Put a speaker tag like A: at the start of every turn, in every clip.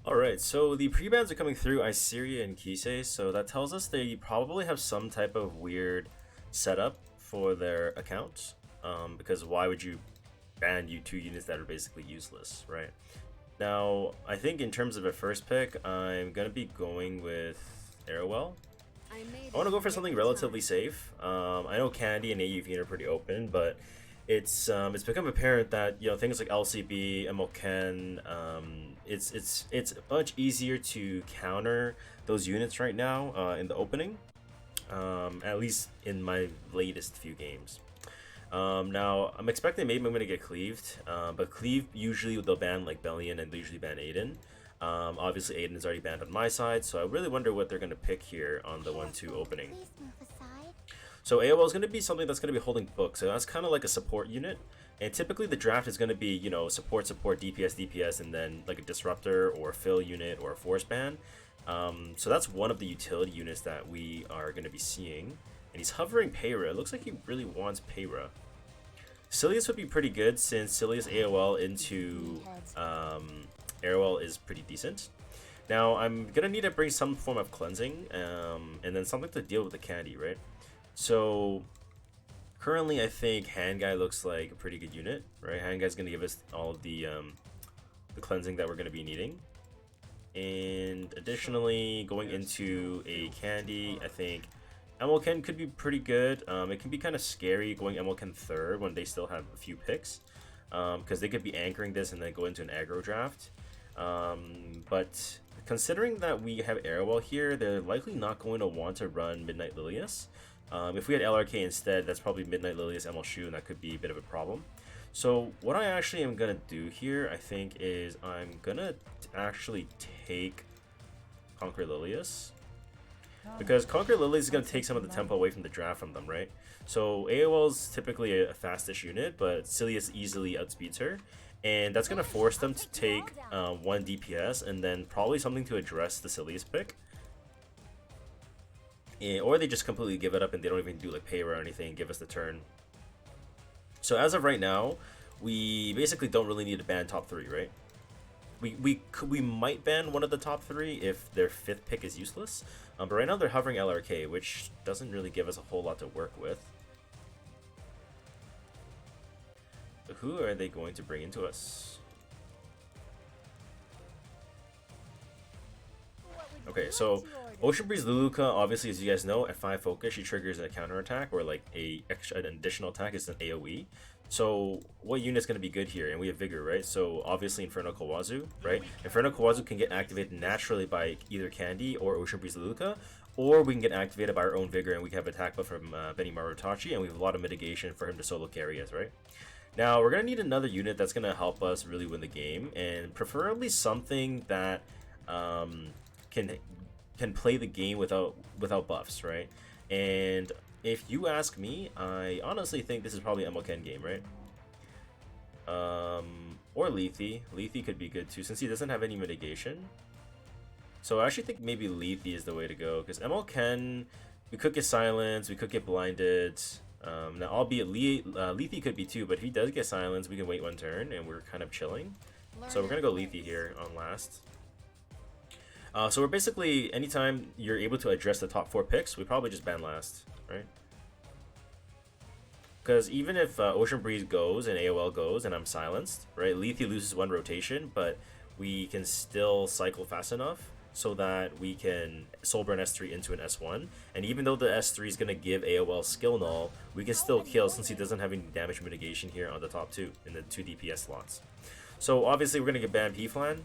A: Alright, so the pre-bans are coming through Iseria and Kisei, so that tells us they probably have some type of weird setup for their account. Because why would you ban you two units that are basically useless, right? Now, I think in terms of a first pick, I'm gonna be going with Arrowell. I want to go for something relatively safe. I know Candy and AUV are pretty open, but it's become apparent that things like LCB, MLKen, it's much easier to counter those units right now in the opening, at least in my latest few games. Now I'm expecting maybe I'm gonna get cleaved, but cleave usually they'll ban like Bellion and they usually ban Aiden. Obviously Aiden is already banned on my side, so I really wonder what they're gonna pick here on the 1-2 opening. So AOL is going to be something that's going to be holding books, so that's kind of like a support unit. And typically the draft is going to be, support, DPS, and then like a disruptor or a fill unit or a force ban. So that's one of the utility units that we are going to be seeing. And he's hovering Payra. It looks like he really wants Payra. Silius would be pretty good since Silius AOL into Arrowell is pretty decent. Now I'm going to need to bring some form of cleansing and then something to deal with the candy, right? So currently I think Hand Guy looks like a pretty good unit, right? Hand Guy's going to give us all of the cleansing that we're going to be needing. And additionally, going into a Candy, I think MLKen could be pretty good. It can be kind of scary going MLKen third when they still have a few picks, because they could be anchoring this and then go into an aggro draft. But considering that we have Arrowell here, they're likely not going to want to run Midnight Lilius. If we had LRK instead, that's probably Midnight Lilius, ML Shu, and that could be a bit of a problem. So what I actually am going to do here, I think, is I'm going to actually take Conquer Lilius. Because Conquer Lilius is going to take some of the tempo away from the draft from them, right? So AOL is typically a fastish unit, but Silius easily outspeeds her. And that's going to force them to take 1 DPS and then probably something to address the Silius pick. Or they just completely give it up and they don't even do like Payra or anything, give us the turn. So as of right now, we basically don't really need to ban top 3, right? We might ban one of the top 3 if their 5th pick is useless. But right now they're hovering LRK, which doesn't really give us a whole lot to work with. So who are they going to bring into us? Okay, so Ocean Breeze Luluka, obviously, as you guys know, at 5 focus, she triggers a counter attack or like an additional attack. It's an AoE. So what unit's going to be good here? And we have Vigor, right? So obviously Inferno Kawazu, right? Inferno Kawazu can get activated naturally by either Candy or Ocean Breeze Luluka, or we can get activated by our own Vigor and we can have attack buff from Benny Marutachi, and we have a lot of mitigation for him to solo carry us, right? Now we're going to need another unit that's going to help us really win the game, and preferably something that can play the game without buffs, right? And if you ask me, I honestly think this is probably MLKen game, right? Or Lethe. Lethe could be good too, since he doesn't have any mitigation. So I actually think maybe Lethe is the way to go, because MLKen, we could get silenced, we could get blinded. Now, albeit Lethe could be too, but if he does get silenced, we can wait 1 turn, and we're kind of chilling. So we're gonna go Lethe here on last. So we're basically, anytime you're able to address the top 4 picks, we probably just ban last, right? Because even if Ocean Breeze goes and AOL goes and I'm silenced, right? Lethe loses 1 rotation, but we can still cycle fast enough so that we can Soulburn S3 into an S1. And even though the S3 is going to give AOL skill null, we can still kill since he doesn't have any damage mitigation here on the top 2 in the 2 DPS slots. So obviously we're going to get banned P-Flan.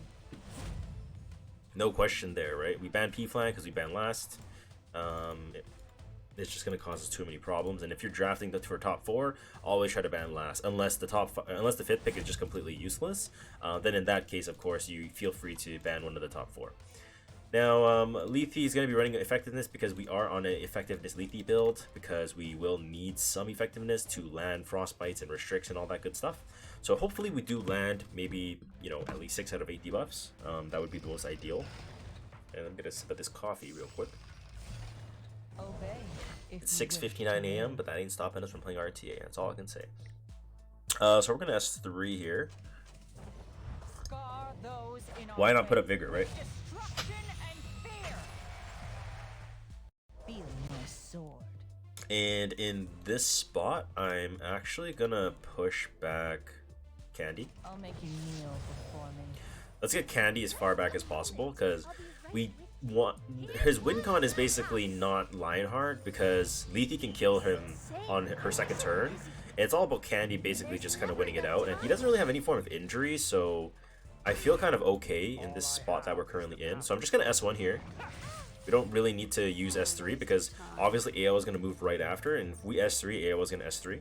A: No question there, right? We ban P-Flan because we ban last. It's just going to cause us too many problems. And if you're drafting for top 4, always try to ban last, unless the 5th pick is just completely useless. Then in that case, of course, you feel free to ban one of the top 4. Now, Lethe is going to be running effectiveness because we are on an effectiveness Lethe build, because we will need some effectiveness to land frostbites and restricts and all that good stuff. So hopefully we do land maybe, at least 6 out of 8 debuffs. That would be the most ideal. And I'm going to sip at this coffee real quick. It's 6:59 a.m., but that ain't stopping us from playing RTA. That's all I can say. So we're going to S3 here. why not put up Vigor, right? And in this spot, I'm actually gonna push back Candy.
B: I'll make you kneel before me.
A: Let's get Candy as far back as possible, because we want his win con is basically not Lionheart, because Lethe can kill him on her second turn. And it's all about Candy basically just kind of winning it out, and he doesn't really have any form of injury, so I feel kind of okay in this spot that we're currently in. So I'm just gonna S1 here. We don't really need to use S3 because obviously AO is going to move right after, and if we S3, AO is going to S3.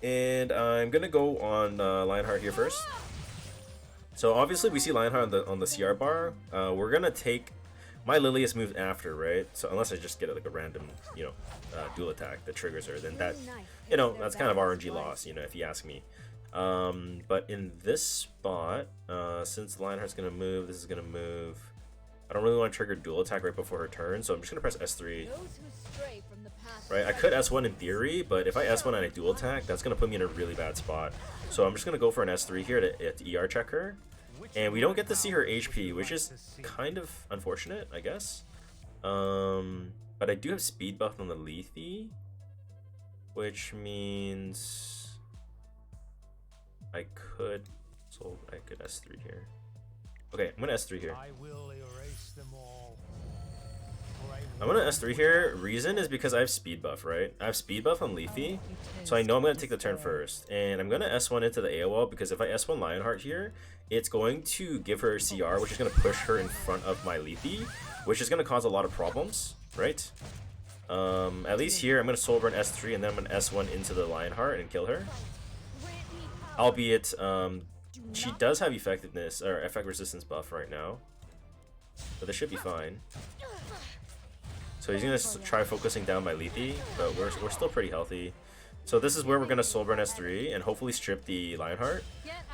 A: And I'm going to go on Lionheart here first. So obviously we see Lionheart on the CR bar. We're going to take my Lilius moves after, right? So unless I just get like a random, you know, dual attack that triggers her, then that, you know, that's kind of RNG loss, you know, if you ask me. But in this spot, since Lionheart's going to move, this is going to move. I don't really want to trigger dual attack right before her turn, so I'm just going to press S3. Right, I could S1 in theory, but if I S1 and I dual attack, that's going to put me in a really bad spot. So I'm just going to go for an S3 here to ER check her. And we don't get to see her HP, which is kind of unfortunate, I guess. But I do have speed buff on the Lethe, which means I could S3 here. Okay, I'm gonna S3 here. I'm gonna S3 here. Reason is because I have speed buff, right? I have speed buff on Lethe, so I know I'm gonna take the turn first. And I'm gonna S1 into the AOL because if I S1 Lionheart here, it's going to give her CR, which is gonna push her in front of my Lethe, which is gonna cause a lot of problems, right? At least here, I'm gonna Soul Burn S3 and then I'm gonna S1 into the Lionheart and kill her. Albeit, she does have effectiveness or effect resistance buff right now, but this should be fine. So he's gonna try focusing down my Lethe, but we're still pretty healthy. So this is where we're gonna Soul Burn S3 and hopefully strip the Lionheart.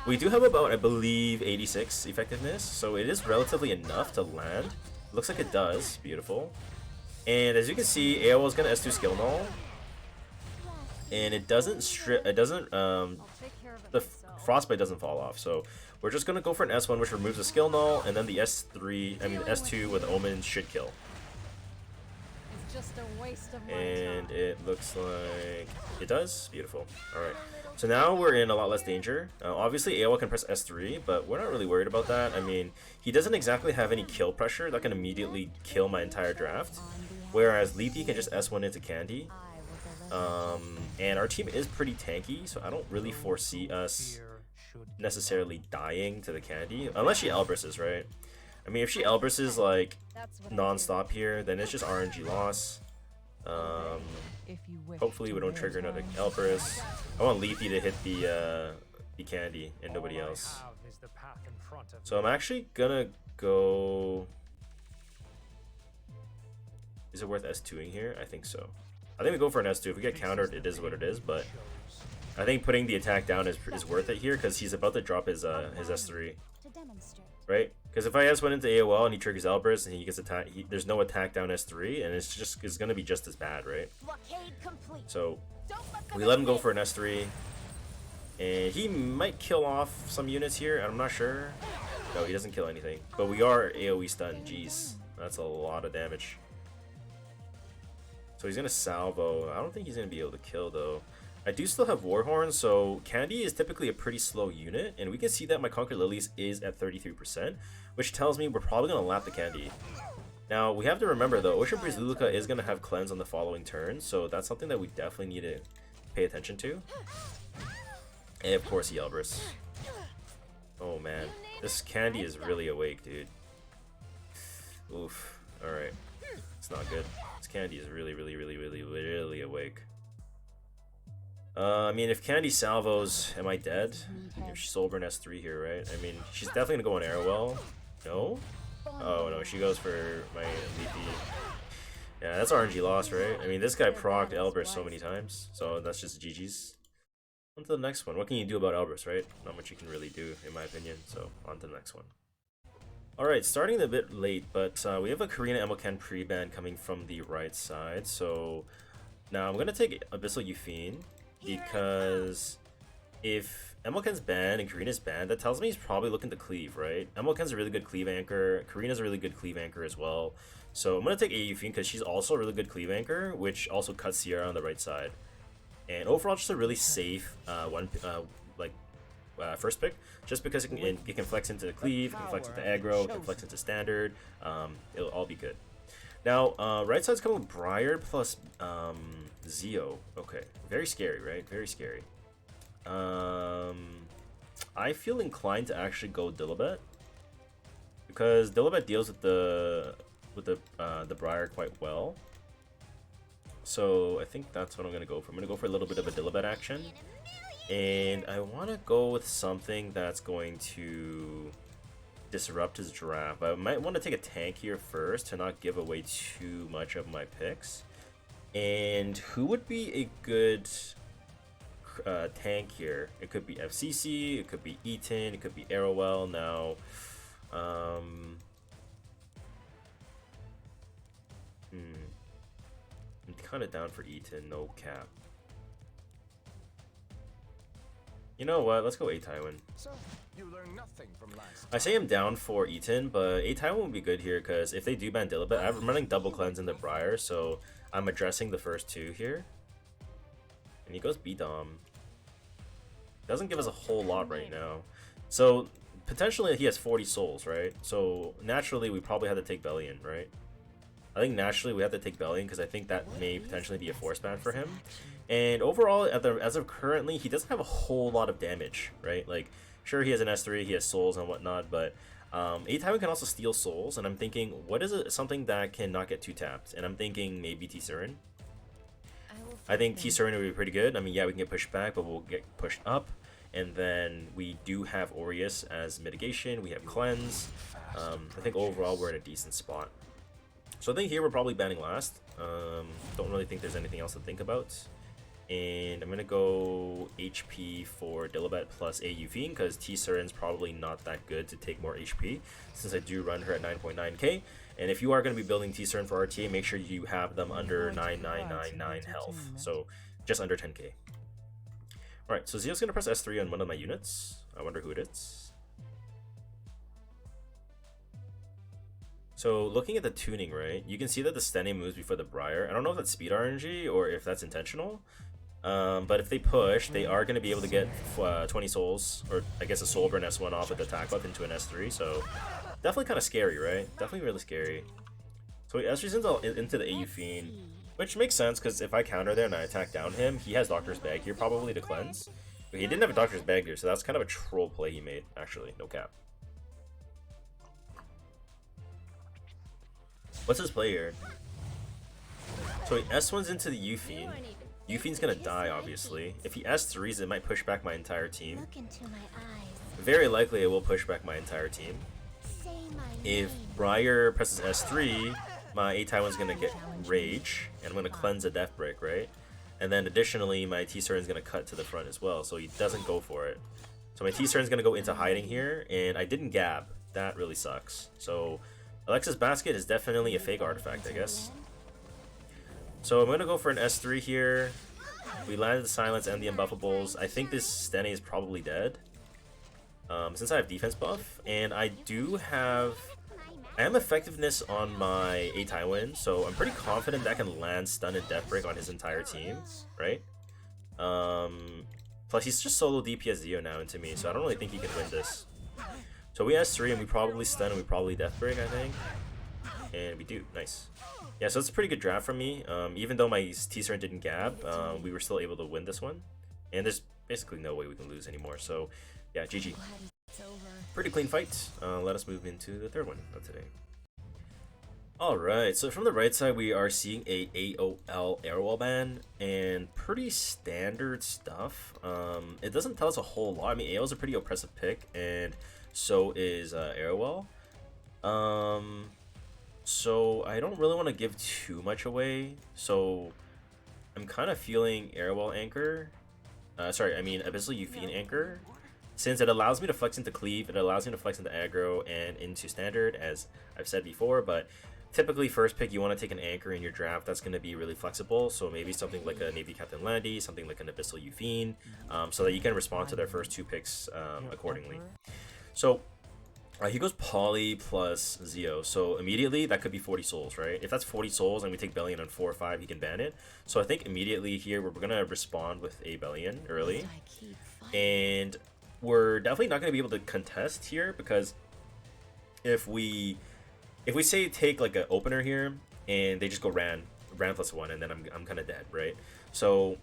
A: We do have about, I believe, 86 effectiveness, so it is relatively enough to land. Looks like it does. Beautiful. And as you can see, AOL is gonna S2 skill null, and it doesn't strip. It doesn't. The Frostbite doesn't fall off, so we're just gonna go for an S1, which removes the skill null, and then the S3, I mean S2 with Omen should kill.
B: It's just a waste of my
A: And
B: time.
A: it looks like it does. Beautiful. All right, so now we're in a lot less danger. Obviously, AOL can press S3, but we're not really worried about that. I mean, he doesn't exactly have any kill pressure that can immediately kill my entire draft, whereas Lethe can just S1 into Candy. And our team is pretty tanky, so I don't really foresee us necessarily dying to the Candy, unless she Elbrises, right? I mean, if she Elbrises like non-stop here, then it's just RNG loss. Hopefully we don't trigger another Elbris. I want Lethe to hit the Candy and nobody else. So I'm actually gonna go... Is it worth S2ing here? I think so. I think we go for an S2. If we get countered, it is what it is, but I think putting the attack down is worth it here because he's about to drop his S3, right? Because if I S1 into AOL and he triggers Elbrus and he gets attacked, there's no attack down S3, and it's gonna be just as bad, right? So we let him go for an S3, and he might kill off some units here. I'm not sure. No, he doesn't kill anything, but we are AOE stunned. Jeez, that's a lot of damage. So he's gonna salvo. I don't think he's gonna be able to kill though. I do still have Warhorn, so Candy is typically a pretty slow unit, and we can see that my Conquer Lilies is at 33%, which tells me we're probably gonna lap the Candy. Now we have to remember though, Ocean Breeze Luluka is gonna have cleanse on the following turn, so that's something that we definitely need to pay attention to. And of course, Elbrus. Oh man, this Candy is really awake, dude. Oof. All right, it's not good. Candy is really awake. I mean, if Candy salvos, am I dead? If she Soul Burn S3 here, right? I mean, she's definitely gonna go on Arrowwell. No? Oh no, she goes for my Lethe. Yeah, that's RNG loss, right? I mean, this guy procced Elbrus so many times, so that's just GG's. On to the next one. What can you do about Elbrus, right? Not much you can really do, in my opinion. So, on to the next one. Alright, starting a bit late, but we have a Karina Emoken pre-ban coming from the right side. So now I'm going to take Abyssal Euphine because if Emilken's banned and Karina's banned, that tells me he's probably looking to cleave, right? Emilken's a really good cleave anchor. Karina's a really good cleave anchor as well. So I'm going to take ae because she's also a really good cleave anchor, which also cuts Sierra on the right side. And overall, just a really safe first pick, just because it can flex into the cleave, it can flex into aggro, it can flex into standard. It'll all be good. Now, right side's coming with Briar plus Zeo. Okay, very scary, right? Very scary. I feel inclined to actually go Dilibet because Dilibet deals with the Briar quite well. So I think that's what I'm gonna go for. I'm gonna go for a little bit of a Dilibet action, and I want to go with something that's going to disrupt his draft. I might want to take a tank here first to not give away too much of my picks. And who would be a good tank here? It could be FCC, it could be Eaton, it could be Arrowell. Now, I'm kind of down for Eaton, no cap. You know what? Let's go A-Tywin.
C: So, you learned nothing from last
A: I say I'm down for Eaton, but A-Tywin would be good here because if they do ban Dilibet, I'm running double cleanse into Briar, so I'm addressing the first two here. And he goes B-Dom. Doesn't give us a whole lot right now. So potentially he has 40 souls, right? So naturally we probably have to take Bellion, right? I think naturally we have to take Bellion because I think that may potentially be a force ban for him. And overall, as of currently, he doesn't have a whole lot of damage, right? Like, sure, he has an S3, he has souls and whatnot, but A-Tywin can also steal souls, and I'm thinking, what is something that cannot get 2-tapped? And I'm thinking maybe T-Surin. I think T-Surin would be pretty good. I mean, yeah, we can get pushed back, but we'll get pushed up. And then we do have Aureus as mitigation, we have Cleanse. I think overall we're in a decent spot. So I think here we're probably banning last. Don't really think there's anything else to think about. And I'm going to go HP for Dilibet plus Fiend because T-Surin's probably not that good to take more HP since I do run her at 9.9k. And if you are going to be building T-Surin for RTA, make sure you have them under 9999 health. So just under 10k. Alright, so Zeo's going to press S3 on one of my units. I wonder who it is. So looking at the tuning, right, you can see that the Stene moves before the Briar. I don't know if that's speed RNG or if that's intentional. But if they push, they are going to be able to get 20 souls, or I guess a soul burn S1 off with the attack buff into an S3. So definitely kind of scary, right? Definitely really scary. So he S3s into the AU Fiend, which makes sense because if I counter there and I attack down him, he has Doctor's Bag here probably to cleanse. But he didn't have a Doctor's Bag here, so that's kind of a troll play he made, actually. No cap. What's his play here? So he S1s into the U-Fiend. U-Fiend's gonna die, obviously. If he S3s, it might push back my entire team. Very likely it will push back my entire team. If Briar presses S3, my A-Tywin's gonna get Rage, and I'm gonna cleanse a Death Break, right? And then additionally, my T-Surin's gonna cut to the front as well, so he doesn't go for it. So my T-Surin's gonna go into hiding here, and I didn't gab. That really sucks. So Alexa's Basket is definitely a fake artifact, I guess. So I'm going to go for an S3 here. We landed the Silence and the Unbuffables. I think this Stene is probably dead. Since I have defense buff, and I am effectiveness on my A-Tywin, so I'm pretty confident that I can land Stun and Death Break on his entire team, right? Plus he's just solo DPS Zeo now into me, so I don't really think he can win this. So we S3 and we probably stun and we probably Death Break, I think. And we do. Nice. Yeah, so it's a pretty good draft from me. Even though my T-Surin didn't gab, we were still able to win this one. And there's basically no way we can lose anymore. So yeah, GG. Pretty clean fight. Let us move into the third one of today. Alright, so from the right side we are seeing a AOL Airwall ban, and pretty standard stuff. It doesn't tell us a whole lot. I mean, AOL is a pretty oppressive pick, and so is Airwell. So I don't really want to give too much away. So I'm kind of feeling Airwell Anchor. Abyssal Euphine Anchor. Since it allows me to flex into Cleave, it allows me to flex into Aggro and into Standard, as I've said before. But typically first pick you want to take an anchor in your draft that's going to be really flexible, so maybe something like a Navy Captain Landy, something like an Abyssal Yuvine, so that you can respond to their first 2 picks accordingly. So he goes Poly plus Zeo, so immediately that could be 40 souls, right? If that's 40 souls and we take Bellion on 4 or 5, he can ban it. So I think immediately here we're going to respond with a Bellion early, and we're definitely not going to be able to contest here, because if we say take like an opener here and they just go Ran plus 1, and then I'm kind of dead, right? So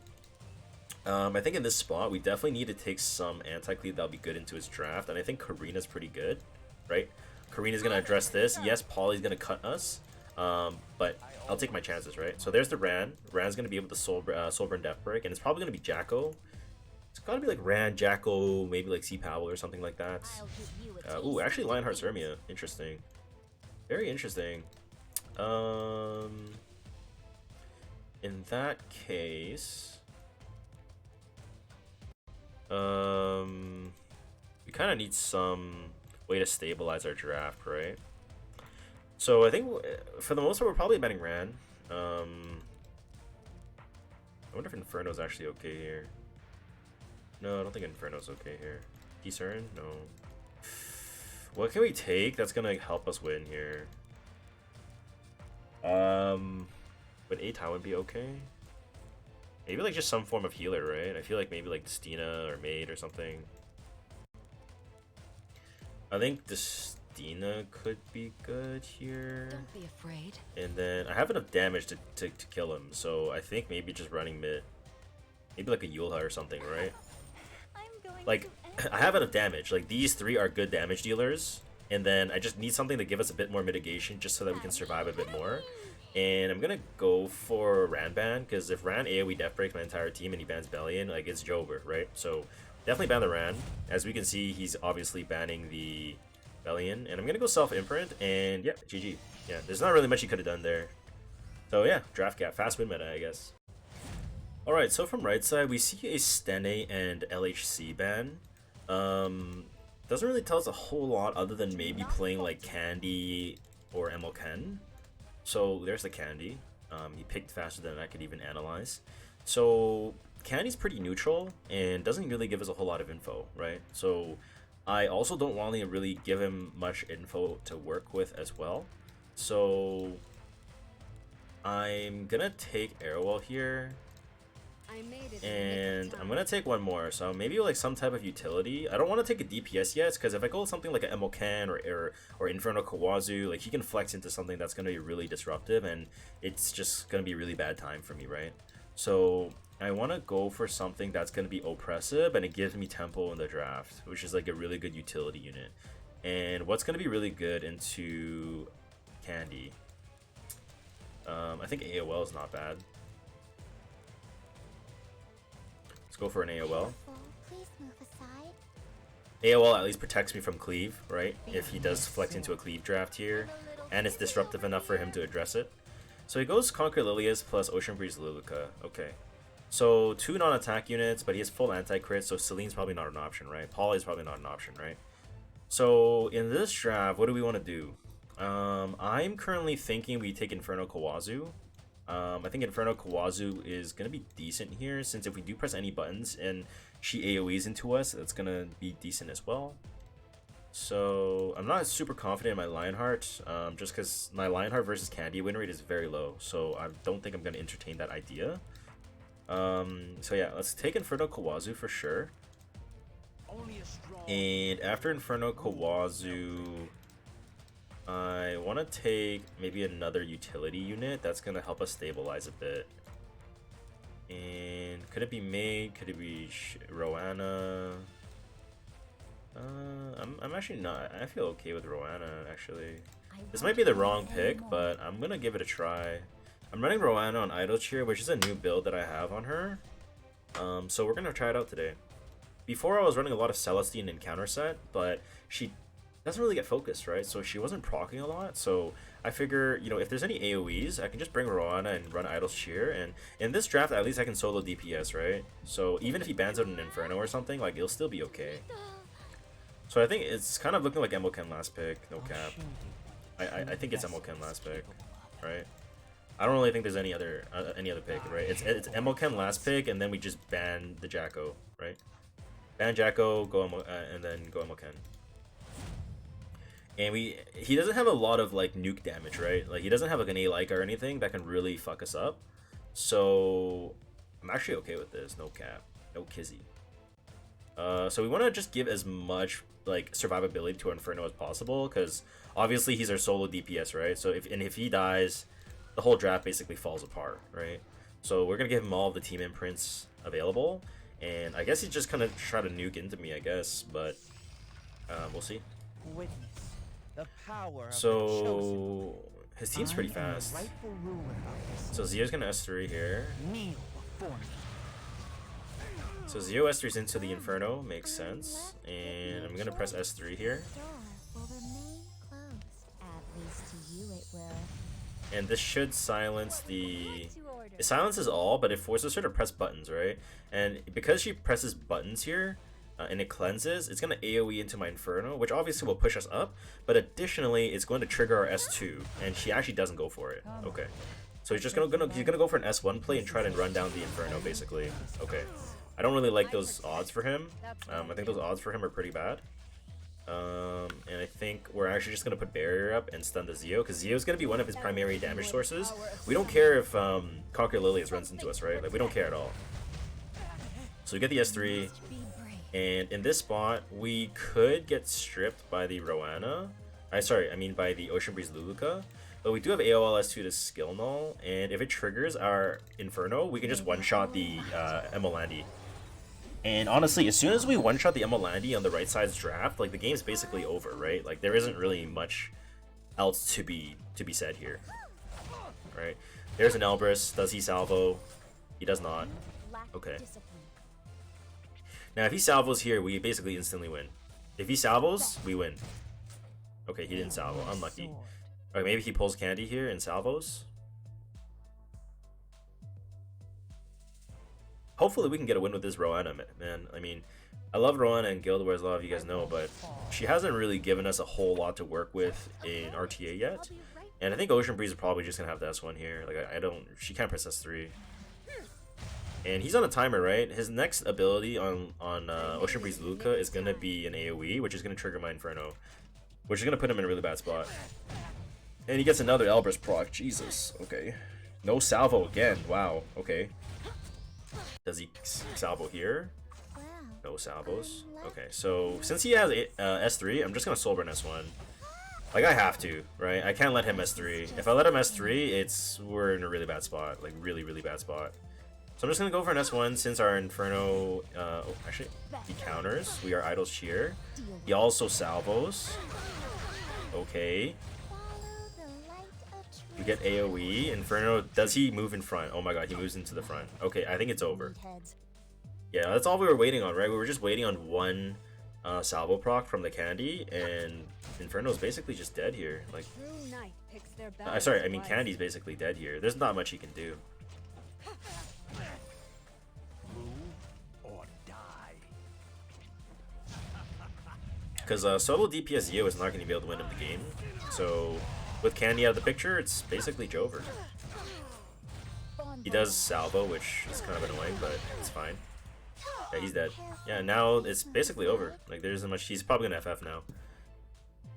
A: I think in this spot we definitely need to take some anti-cleave that'll be good into his draft, and I think Karina's pretty good, right? Karina's gonna address this. Yes, Poly's gonna cut us, but I'll take my chances, right? So there's the Ran. Ran's gonna be able to Soulburn Death Break, and it's probably gonna be Jacko. It's gotta be like Ran, Jacko, maybe like Sea Powell or something like that. Ooh, actually Lionheart's Hermia. Interesting. Very interesting. In that case, we kind of need some way to stabilize our draft, right? So I think for the most part we're probably banning Ran. I wonder if Inferno's actually okay here. No, I don't think Inferno's okay here. Discern? No. What can we take that's gonna help us win here? Would A-Tywin be okay? Maybe like just some form of healer, right? I feel like maybe like Destina or Maid or something. I think Destina could be good here.
D: Don't be afraid.
A: And then I have enough damage to kill him, so I think maybe just running mid. Maybe like a Yulha or something, right? Like, I have enough damage. Like, these 3 are good damage dealers, and then I just need something to give us a bit more mitigation just so that we can survive a bit more. And I'm gonna go for Ran ban, because if Ran AoE death breaks my entire team and he bans Bellion, like, it's Jover, right? So definitely ban the Ran. As we can see, he's obviously banning the Bellion, and I'm gonna go self-imprint, and yeah, GG. Yeah, there's not really much he could have done there. So yeah, draft gap, fast win meta, I guess. Alright, so from right side, we see a Stene and LHC ban. Doesn't really tell us a whole lot other than maybe playing like Candy or MLKen. So there's the Candy. He picked faster than I could even analyze. So Candy's pretty neutral and doesn't really give us a whole lot of info, right? So I also don't want to really give him much info to work with as well. So I'm gonna take Arrowwell here. And I'm gonna take one more, so maybe like some type of utility. I don't want to take a DPS yet, because if I go with something like an Emokan or Inferno Kawazu, like he can flex into something that's gonna be really disruptive, and it's just gonna be really bad time for me, right? So I want to go for something that's gonna be oppressive, and it gives me tempo in the draft, which is like a really good utility unit. And what's gonna be really good into Candy? I think AOL is not bad. Let's go for an AOL. AOL at least protects me from cleave, right? If he does flex into a cleave draft here, and it's disruptive enough for him to address it. So he goes Conquer Lilius plus Ocean Breeze Lilica. Okay. So 2 non-attack units, but he has full anti-crit, so Celine's probably not an option, right? Poly's probably not an option, right? So in this draft, what do we want to do? I'm currently thinking we take Inferno Kawazu. I think Inferno Kawazu is going to be decent here, since if we do press any buttons and she AoEs into us, it's going to be decent as well. So I'm not super confident in my Lionheart, just because my Lionheart versus Candy win rate is very low, so I don't think I'm going to entertain that idea. So yeah, let's take Inferno Kawazu for sure. And after Inferno Kawazu, I want to take maybe another utility unit that's going to help us stabilize a bit. And could it be Maid? Could it be Roanna? I'm actually not. I feel okay with Roanna, actually. This might be the wrong pick, but I'm going to give it a try. I'm running Roanna on Idle Cheer, which is a new build that I have on her. So we're going to try it out today. Before I was running a lot of Celestine and Counter Set, but she doesn't really get focused, right? So she wasn't proccing a lot, so I figure, you know, if there's any AoEs, I can just bring Roanna and run Idle's Cheer, and in this draft, at least I can solo DPS, right? So even if he bans out an Inferno or something, like, it'll still be okay. So I think it's kind of looking like Emoken last pick, no cap. I think it's Emoken last pick, right? I don't really think there's any other pick, right? It's Emoken last pick, and then we just ban the Jacko, right? Ban Jacko, and then go Emoken. And he doesn't have a lot of like nuke damage, right? Like he doesn't have like an A-like or anything that can really fuck us up. So I'm actually okay with this. No cap, no kizzy. So we want to just give as much like survivability to Inferno as possible, because obviously he's our solo DPS, right? So if he dies, the whole draft basically falls apart, right? So we're gonna give him all of the team imprints available, and I guess he's just gonna try to nuke into me, I guess, but we'll see.
D: Witness the power of the
A: So his team's pretty
D: chosen. I am the
A: fast.
D: rightful ruler of this
A: So Zio's gonna S3 here.
D: kneel before me.
A: So Zio S3's into the Inferno, makes sense. And I'm gonna press S3 here.
E: Door will remain closed. At least to you it will.
A: And this should silence the...
B: What to order?
A: It silences all, but it forces her to press buttons, right? And because she presses buttons here, and it cleanses, it's going to AoE into my Inferno, which obviously will push us up, but additionally, it's going to trigger our S2, and she actually doesn't go for it. Okay. So he's just gonna go for an S1 play and try to run down the Inferno, basically. Okay. I don't really like those odds for him. I think those odds for him are pretty bad. And I think we're actually just going to put barrier up and stun the Zio, because Zio is going to be one of his primary damage sources. We don't care if Conquer Lilius runs into us, right? Like, we don't care at all. So we get the S3, and in this spot, we could get stripped by the Roanna. By the Ocean Breeze Luluka. But we do have AOL S2 to skill null, and if it triggers our Inferno, we can just one-shot the Emolandi. And honestly, as soon as we one-shot the Emolandi on the right side's draft, like the game's basically over, right? Like there isn't really much else to be said here. Right? There's an Elbrus. Does he salvo? He does not. Okay. Now if he salvos here, we basically instantly win. If he salvos, we win. Okay, he didn't salvo. Unlucky. Alright, maybe he pulls Candy here and salvos. Hopefully we can get a win with this Roanna, man. I mean, I love Roanna and Guild Wars, a lot of you guys know, but she hasn't really given us a whole lot to work with in RTA yet. And I think Ocean Breeze is probably just gonna have the S1 here. Like she can't press S3. And he's on a timer, right? His next ability on Ocean Breeze Luca is gonna be an AoE, which is gonna trigger my Inferno, which is gonna put him in a really bad spot. And he gets another Elbrus proc. Jesus. Okay. No salvo again. Wow. Okay. Does he salvo here? No salvos. Okay, so since he has S3, I'm just gonna Soulburn S1. Like I have to, right? I can't let him S3. If I let him S3, we're in a really bad spot. Like really, really bad spot. So I'm just gonna go for an S1 since our Inferno. Actually, he counters. We are Idol's Cheer. He also salvos. Okay. We get AoE. Inferno, does he move in front? Oh my god, he moves into the front. Okay, I think it's over. Yeah, that's all we were waiting on, right? We were just waiting on one salvo proc from the Candy, and Inferno's basically just dead here. Like, Candy's basically dead here. There's not much he can do.
C: Move or die.
A: Because solo DPS Zio is not going to be able to win him the game. So with Candy out of the picture, it's basically Jover. He does salvo, which is kind of annoying, but it's fine. Yeah, he's dead. Yeah, now it's basically over. Like, there isn't much. He's probably gonna FF now.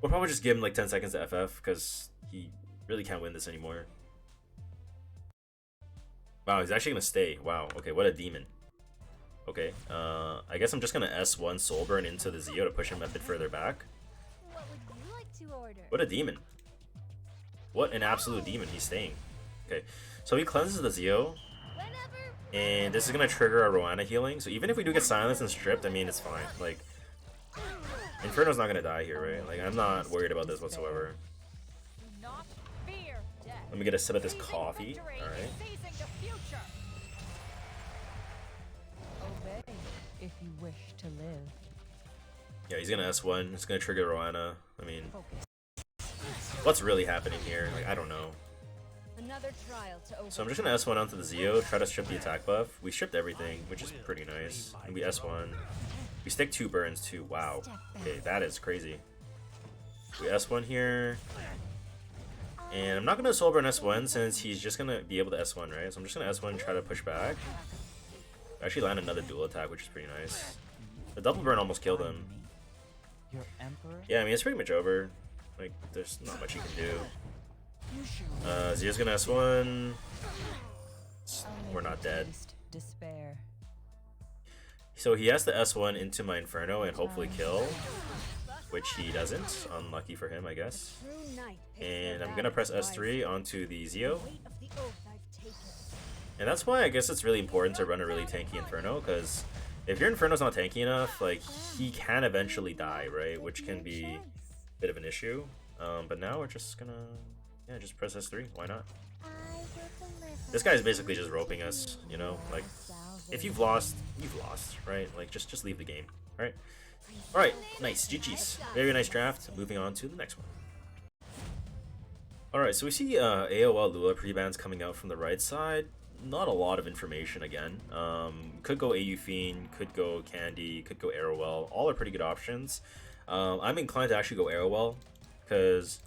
A: We'll probably just give him like 10 seconds to FF because he really can't win this anymore. Wow, he's actually gonna stay. Wow. Okay, what a demon. Okay, I guess I'm just gonna S1 Soulburn into the Zio to push him a bit further back.
B: What would you like to order?
A: What a demon. What an absolute demon. He's staying. Okay, so he cleanses the Zio. And this is going to trigger our Roanna healing. So even if we do get silenced and stripped, I mean, it's fine. Like, Inferno's not going to die here, right? Like, I'm not worried about this whatsoever. Let me get a sip of this coffee. Alright.
B: Obey if you wish to live.
A: Yeah, he's going to S1. It's going to trigger Roanna. I mean, what's really happening here? Like, I don't know.
B: Another trial to
A: So I'm just gonna S1 onto the Zio, try to strip the attack buff. We stripped everything, which is pretty nice. And we S1. We stick 2 burns too. Wow. Okay, that is crazy. We S1 here. And I'm not gonna soul burn S1 since he's just gonna be able to S1, right? So I'm just gonna S1 and try to push back. Actually land another dual attack, which is pretty nice. The double burn almost killed him.
D: Your emperor?
A: Yeah, I mean, it's pretty much over. Like, there's not much you can do. Zio's gonna S1. We're not dead.
B: Despair.
A: So he has to S1 into my Inferno and hopefully kill, which he doesn't. Unlucky for him, I guess. And I'm gonna press S3 onto the Zio. And that's why I guess it's really important to run a really tanky Inferno, because if your Inferno's not tanky enough, like, he can eventually die, right? Which can be a bit of an issue. But now we're just gonna, yeah, just press S3. Why not? This guy's basically just roping us, you know? Like, if you've lost, right? Like, just leave the game, alright? Alright, nice. GG's. Very nice draft. Moving on to the next one. Alright, so we see AOL Lula pre-bans coming out from the right side. Not a lot of information again. Could go AU Fiend, could go Candy, could go Arrowwell. All are pretty good options. I'm inclined to actually go Arrowwell, because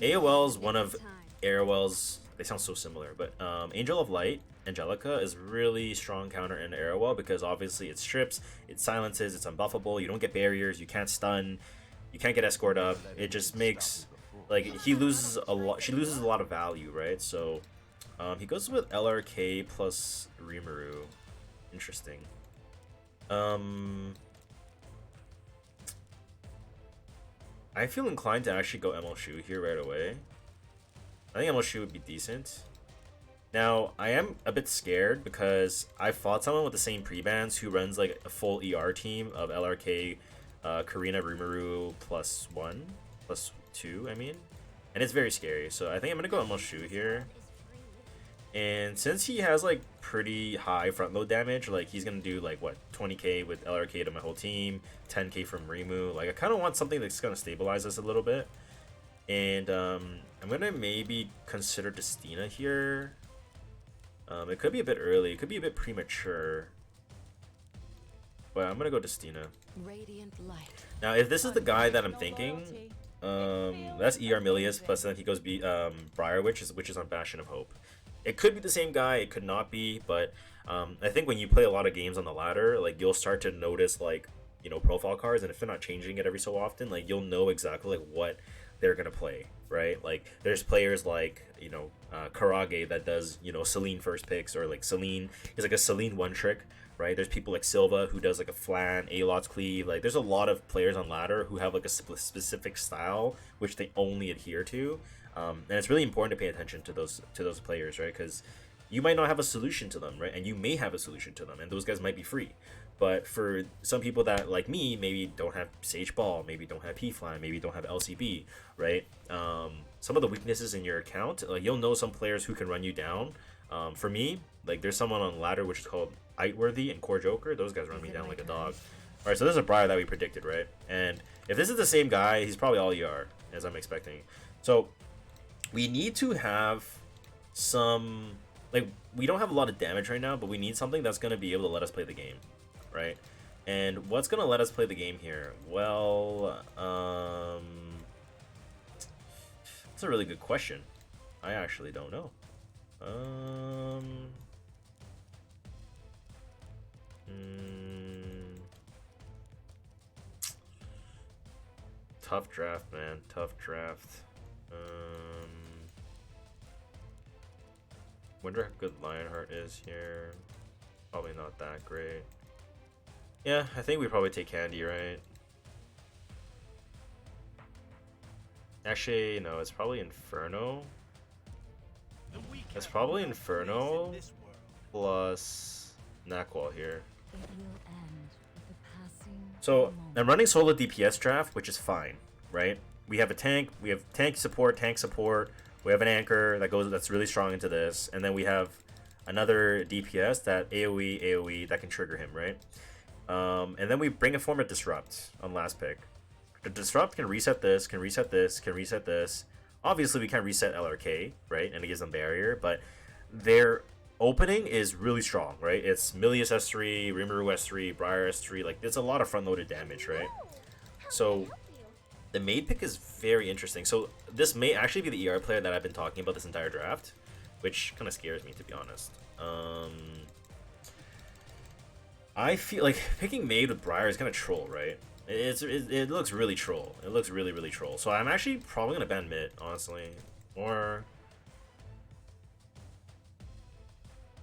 A: AOL is one of Arrowwell's, they sound so similar, but Angel of Light, Angelica, is really strong counter in Arrowwell, because obviously it strips, it silences, it's unbuffable, you don't get barriers, you can't stun, you can't get escort up. It just makes, like, she loses a lot of value, right? So he goes with LRK plus Rimuru. Interesting. I feel inclined to actually go ML Shu here right away. I think ML Shu would be decent. Now, I am a bit scared because I fought someone with the same pre-bans who runs like a full ER team of LRK, Karina, Rimuru +1, +2, I mean. And it's very scary, so I think I'm gonna go ML Shu here. And since he has like pretty high front load damage, like he's gonna do like what, 20k with LRK to my whole team, 10k from Rimu. Like I kind of want something that's gonna stabilize us a little bit. And I'm gonna maybe consider Destina here. It could be a bit early, it could be a bit premature, but I'm gonna go Destina. Now, if this is the guy that I'm thinking, that's ER Milius plus then he goes Briar Witch, which is on Bastion of Hope. It could be the same guy, it could not be, but I think when you play a lot of games on the ladder, like you'll start to notice like, you know, profile cards, and if they're not changing it every so often, like you'll know exactly like what they're gonna play, right? Like there's players like, you know, Karage that does, you know, Celine first picks, or like Celine is like a Celine one trick, right? There's people like Silva who does like a Flan, Alots Cleave. Like there's a lot of players on ladder who have like a specific style which they only adhere to. And it's really important to pay attention to those players, right? Because you might not have a solution to them, right? And you may have a solution to them, and those guys might be free. But for some people that, like me, maybe don't have Sage Ball, maybe don't have P-Flan, maybe don't have LCB, right? Some of the weaknesses in your account, like you'll know some players who can run you down. For me, like there's someone on ladder which is called Eightworthy and Core Joker. Those guys run me down like a dog. All right, so there's a Briar that we predicted, right? And if this is the same guy, he's probably all ER, as I'm expecting. So we need to have some, like, we don't have a lot of damage right now, but we need something that's going to be able to let us play the game, right? And what's going to let us play the game here? Well, that's a really good question. I actually don't know. Tough draft, man. Tough draft. Wonder how good Lionheart is here. Probably not that great. Yeah, I think we probably take Candy, right? Actually, no, it's probably Inferno. It's probably Inferno plus Nakwal here. So I'm running solo DPS draft, which is fine, right? We have a tank, we have tank support, we have an anchor that's really strong into this, and then we have another DPS that AoE that can trigger him, right? And then we bring a form of Disrupt on last pick. The Disrupt can reset this, can reset this, can reset this. Obviously we can't reset LRK, right? And it gives them barrier, but their opening is really strong, right? It's Milius S3, Rimuru S3, Briar S3, like there's a lot of front-loaded damage, right? So The maid pick is very interesting. So this may actually be the ER player that I've been talking about this entire draft, which kind of scares me, to be honest. I feel like picking maid with Briar is kind of troll, right? It looks really troll. It looks really, really troll. So I'm actually probably gonna ban mid, honestly. Or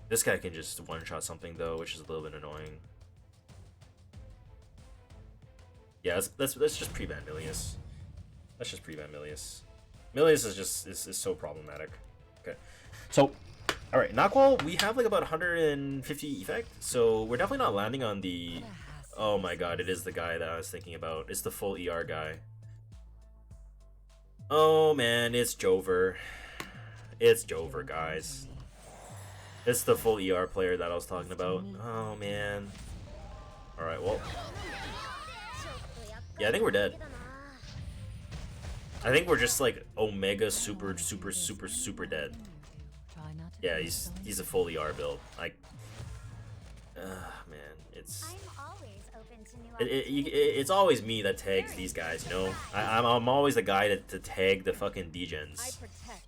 A: this guy can just one-shot something though, which is a little bit annoying. Yeah, let's just pre-ban Milius. Let's just pre-ban Milius. Milius is just is so problematic. Okay, so all right, Knockwall, we have like about 150 effect, so we're definitely not landing on the. Oh my god, it is the guy that I was thinking about. It's the full ER guy. Oh man, it's Jover. It's Jover, guys. It's the full ER player that I was talking about. Oh man. All right, well. Yeah, I think we're dead. I think we're just like Omega super dead. Yeah, he's a full ER build. Like, man, it's it's always me that tags these guys, you know. I'm always the guy to tag the fucking degens.
B: I protect.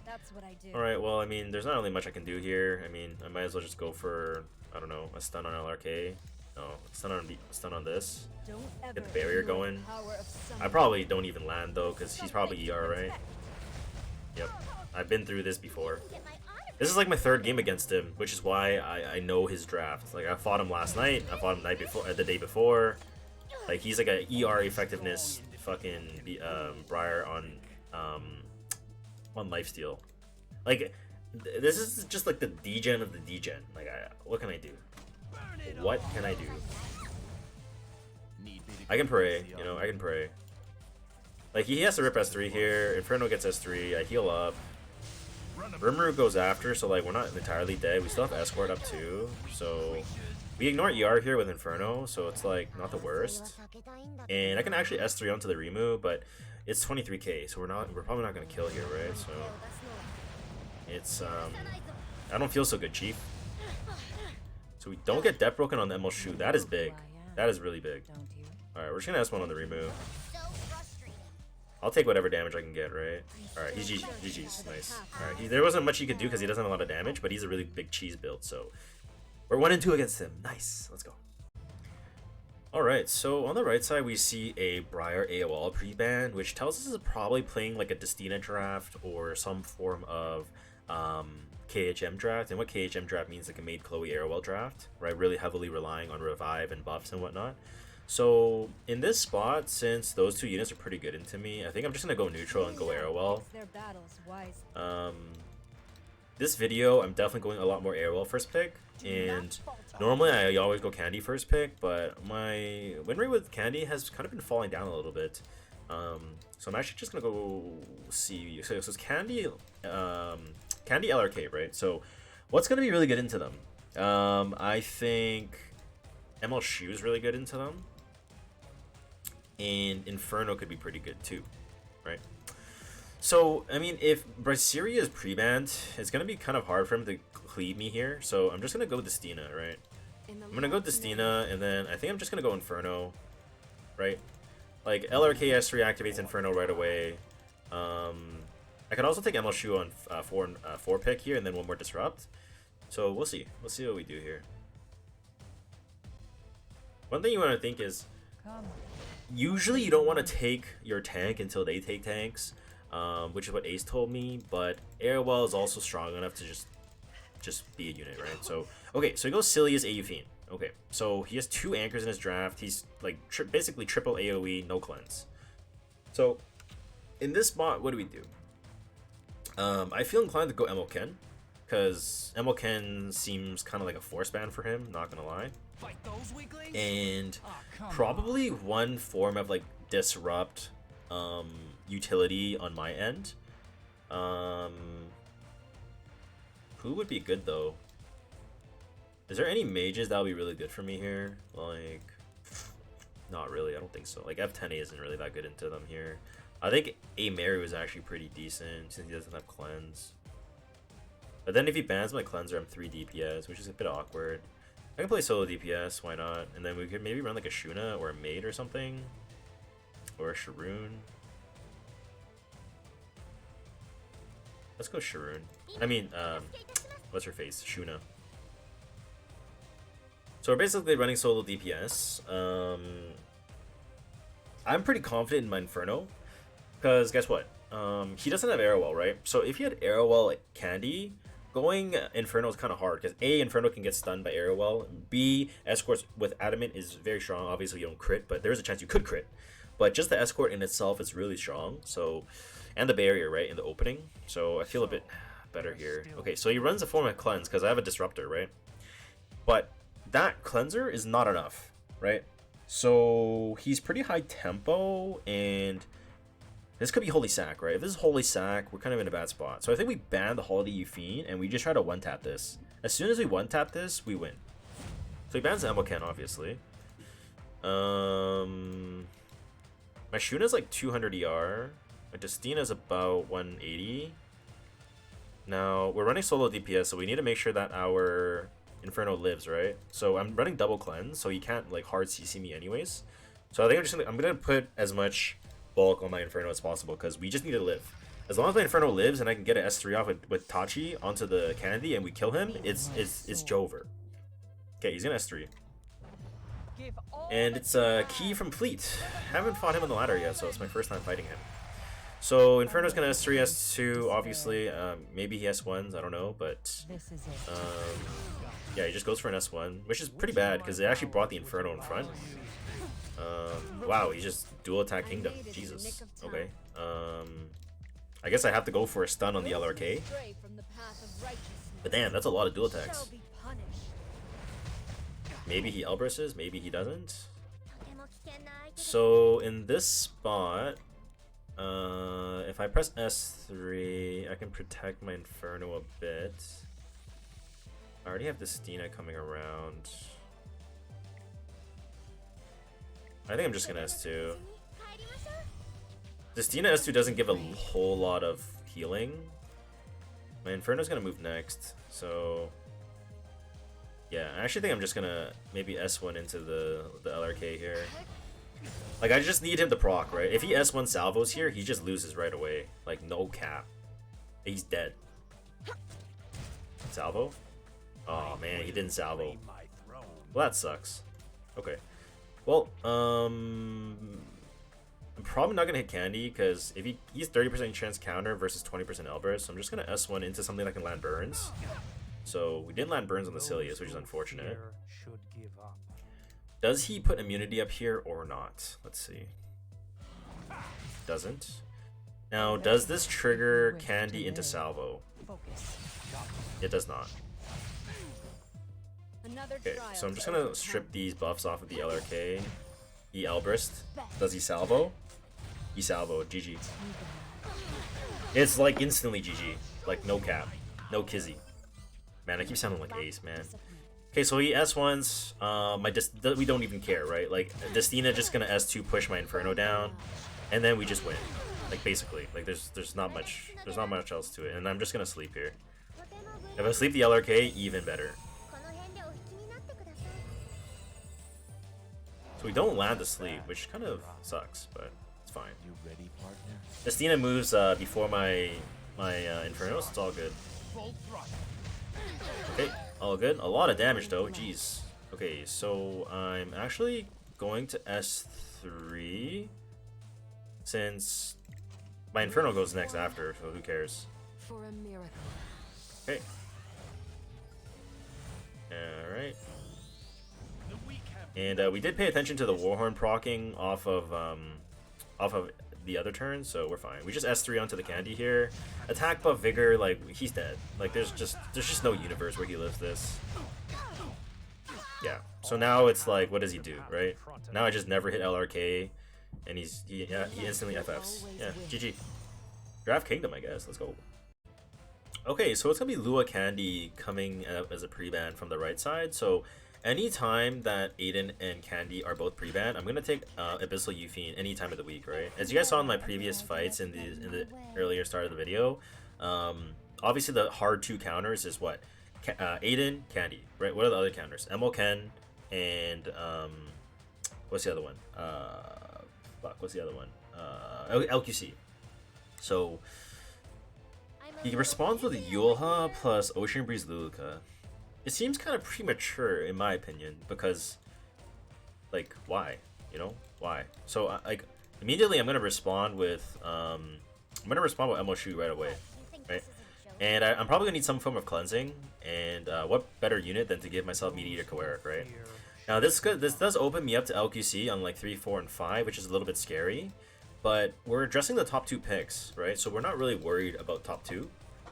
B: That's what I do.
A: All right, well, I mean, there's not really much I can do here. I mean, I might as well just go for, I don't know, a stun on LRK. No, stun on this. Get the barrier going. I probably don't even land though, because he's probably ER, right? Yep. I've been through this before. This is like my third game against him, which is why I know his draft. Like, I fought him last night. I fought him the day before. Like, he's like a ER effectiveness fucking Briar on lifesteal. Like, this is just like the degen of the degen. Like, what can I do? What can I do? I can pray, you know, I can pray. Like, he has to rip S3 here. Inferno gets S3. I heal up. Rimuru goes after, so like we're not entirely dead. We still have escort up too, so we ignore ER here with Inferno, so it's like not the worst. And I can actually S3 onto the Rimu, but it's 23k, so we're probably not gonna kill here, right? So it's I don't feel so good, Chief. So we don't get death broken on the ML shoot. That is big. That is really big. All right, we're just gonna S1 on the Rimu. I'll take whatever damage I can get, right? Alright, he's GG's. Nice. Alright, there wasn't much he could do because he doesn't have a lot of damage, but he's a really big cheese build, so we're 1-2 against him. Nice. Let's go. Alright, so on the right side, we see a Briar AOL pre-ban, which tells us it's probably playing like a Destina draft or some form of KHM draft. And what KHM draft means, like a made Chloe AOL draft, right? Really heavily relying on revive and buffs and whatnot. So in this spot, since those two units are pretty good into me, I think I'm just gonna go neutral and go Arrowwell. This video, I'm definitely going a lot more Arrowwell first pick, and normally I always go Candy first pick, but my win rate with Candy has kind of been falling down a little bit. So I'm actually just gonna go see. So it's Candy, Candy LRK, right? So what's gonna be really good into them? I think ML Shoe is really good into them. And Inferno could be pretty good too, right? So, I mean, if Braceria is pre-banned, it's going to be kind of hard for him to cleave me here. So I'm just going to go Destina, right? I'm going to go Destina, and then I think I'm just going to go Inferno, right? Like, LRK S3 activates Inferno right away. I could also take ML Shoe on 4 pick here, and then one more Disrupt. So we'll see. We'll see what we do here. One thing you want to think is, usually you don't want to take your tank until they take tanks, which is what Ace told me, but Airwell is also strong enough to just be a unit, right? So, okay, so he goes Silius Aeufine. Okay, so he has 2 anchors in his draft. He's like basically triple AoE, no cleanse. So, in this spot, what do we do? I feel inclined to go MLken, because MLken seems kind of like a force ban for him, not gonna lie. And probably one form of like disrupt utility on my end. Who would be good though? Is there any mages that would be really good for me here? Like, not really. I don't think so. Like F10A isn't really that good into them here. I think A-Mary was actually pretty decent since he doesn't have cleanse. But then if he bans my cleanser, I'm 3 DPS, which is a bit awkward. I can play solo DPS, why not? And then we could maybe run like a Shuna or a Maid or something. Or Sharoon. Let's go Sharoon. I mean, what's her face? Shuna. So we're basically running solo DPS. I'm pretty confident in my Inferno. Because guess what? He doesn't have Arrowwell, right? So if he had Arrowwell like Candy, going Inferno is kind of hard. Because A, Inferno can get stunned by Arrowwell. B, Escorts with Adamant is very strong. Obviously you don't crit, but there's a chance you could crit. But just the Escort in itself is really strong. So, and the barrier, right, in the opening. So I feel a bit better here. Okay, so he runs a form of Cleanse because I have a Disruptor, right? But that Cleanser is not enough, right? So he's pretty high tempo, and this could be Holy Sack, right? If this is Holy Sack, we're kind of in a bad spot. So I think we ban the Holiday Euphine, and we just try to one-tap this. As soon as we one-tap this, we win. So he bans the Emoken, obviously. My Shuna's like 200 ER. My Destina's about 180. Now, we're running solo DPS, so we need to make sure that our Inferno lives, right? So I'm running double cleanse, so he can't like hard CC me anyways. So I think I'm gonna put as much bulk on my Inferno as possible because we just need to live. As long as my Inferno lives and I can get an S3 off with Tachi onto the Candy and we kill him, it's Jover. Okay, he's gonna S3. And it's a Key from Fleet. Haven't fought him on the ladder yet, so it's my first time fighting him. So Inferno's gonna S3, S2, obviously. Maybe he S1s, I don't know, but yeah, he just goes for an S1, which is pretty bad because they actually brought the Inferno in front. Wow, he just dual attack Kingdom. Jesus. Okay. I guess I have to go for a stun on the LRK. But damn, that's a lot of dual attacks. Maybe he Elbrises, maybe he doesn't. So in this spot, if I press S3, I can protect my Inferno a bit. I already have Destina coming around. I think I'm just gonna S2. Destina S2 doesn't give a whole lot of healing. My Inferno's gonna move next, so yeah, I actually think I'm just gonna maybe S1 into the LRK here. Like, I just need him to proc, right? If he S1 salvos here, he just loses right away. Like, no cap. He's dead. Salvo? Oh man, he didn't salvo. Well, that sucks. Okay. Well, I'm probably not gonna hit Candy because if he's 30% chance counter versus 20% Elbrus, so I'm just gonna S1 into something that can land burns. So we didn't land burns on the Cilius, which is unfortunate. Does he put immunity up here or not? Let's see. Doesn't. Now, does this trigger Candy into Salvo? It does not. Okay, so I'm just gonna strip these buffs off of the LRK. He Elbrist. Does he Salvo? He Salvo. GG. It's like instantly GG. Like no cap. No kizzy. Man, I keep sounding like Ace, man. Okay, so he S1s. We don't even care, right? Like, Destina just gonna S2 push my Inferno down, and then we just win. Like, basically. Like, there's not much else to it, and I'm just gonna sleep here. If I sleep the LRK, even better. So we don't land the sleep, which kind of sucks, but it's fine. Destina moves before my Inferno, so it's all good. Okay, all good. A lot of damage though, jeez. Okay, so I'm actually going to S3 since my Inferno goes next after, so who cares?
B: For a miracle.
A: Okay. Alright. And we did pay attention to the Warhorn procking off of the other turn, so we're fine. We just S3 onto the Candy here. Attack buff Vigor, like, he's dead. Like, there's just no universe where he lives this. Yeah. So now it's like, what does he do, right? Now I just never hit LRK, and he instantly FFs. Yeah, GG. Draft Kingdom, I guess. Let's go. Okay, so it's gonna be Lua Candy coming as a pre-ban from the right side. So anytime that Aiden and Candy are both pre-ban, I'm gonna take Abyssal Euphine any time of the week, right? As you guys saw in my previous fights in the earlier start of the video, obviously the hard 2 counters is what? Aiden, Candy, right? What are the other counters? Emoken and what's the other one? fuck, what's the other one? LQC. So he responds with Yulha plus Ocean Breeze Luluka. It seems kind of premature in my opinion because, like, why? You know, why? So like immediately I'm gonna respond with Emoshu right away, right? And I'm probably gonna need some form of cleansing. And what better unit than to give myself Meat Eater Coeric, right? Now this does open me up to LQC on like 3, 4, and 5, which is a little bit scary. But we're addressing the top 2 picks, right? So we're not really worried about top 2.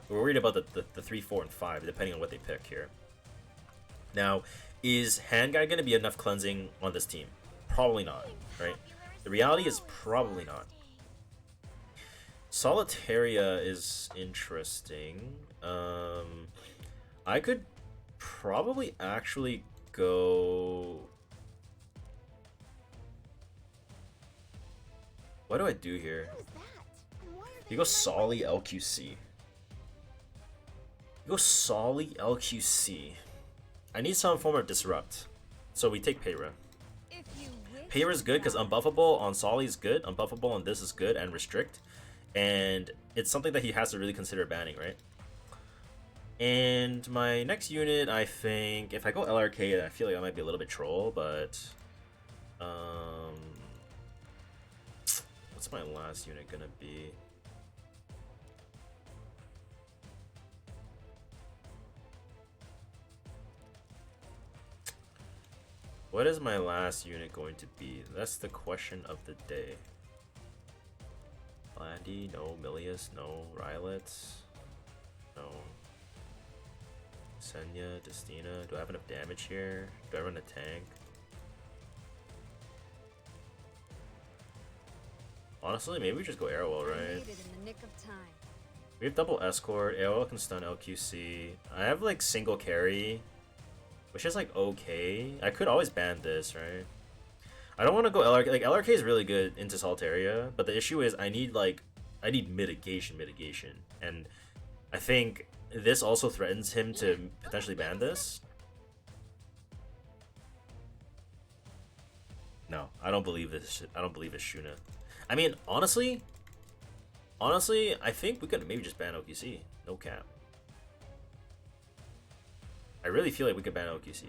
A: We're worried about the 3, 4, and 5, depending on what they pick here. Now, is Hand Guide going to be enough cleansing on this team? Probably not, right? The reality is probably not. Solitaria is interesting. I could probably actually go... What do I do here? You go Solly LQC. You go Solly LQC. I need some form of disrupt. So we take Payra. Payra is good because unbuffable on Solly is good. Unbuffable on this is good and restrict. And it's something that he has to really consider banning, right? And my next unit, I think, if I go LRK, I feel like I might be a little bit troll, but... what's my last unit gonna be? What is my last unit going to be? That's the question of the day. Blandy, no. Milius, no. Rylot, no. Senya, Destina. Do I have enough damage here? Do I run a tank? Honestly, maybe we just go Arrowell, right? We have double escort. Arrowell can stun LQC. I have like single carry, which is like okay. I could always ban this, right? I don't want to go LRK. Like LRK is really good into Solitaria, but the issue is I need mitigation, and I think this also threatens him to potentially ban this. No, I don't believe this. I don't believe it's Shuna. I mean, honestly, I think we could maybe just ban OQC. No cap. I really feel like we could ban OQC.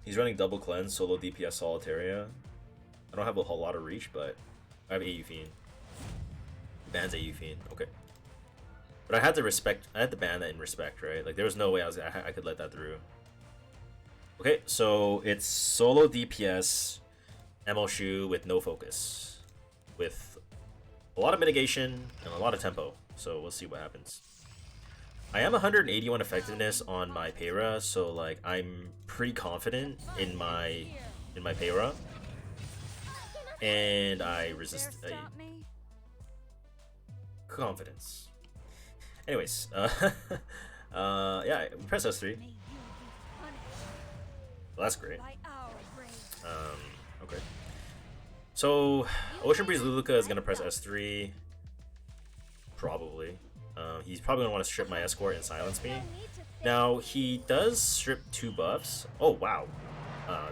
A: He's running double cleanse, solo DPS Solitaria. I don't have a whole lot of reach, but I have AU Fiend. Bans AU Fiend. Okay. But I had to ban that in respect, right? Like there was no way I could let that through. Okay, so it's solo DPS Emoshu with no focus, with a lot of mitigation and a lot of tempo. So we'll see what happens. I am 181 effectiveness on my Payra, so like I'm pretty confident in my Payra, and I resist confidence. Anyways, yeah, press S3. Well, that's great. Okay. So Ocean Breeze Luluka is gonna press S3. Probably. He's probably gonna want to strip my escort and silence me. Now he does strip 2 buffs. Oh wow.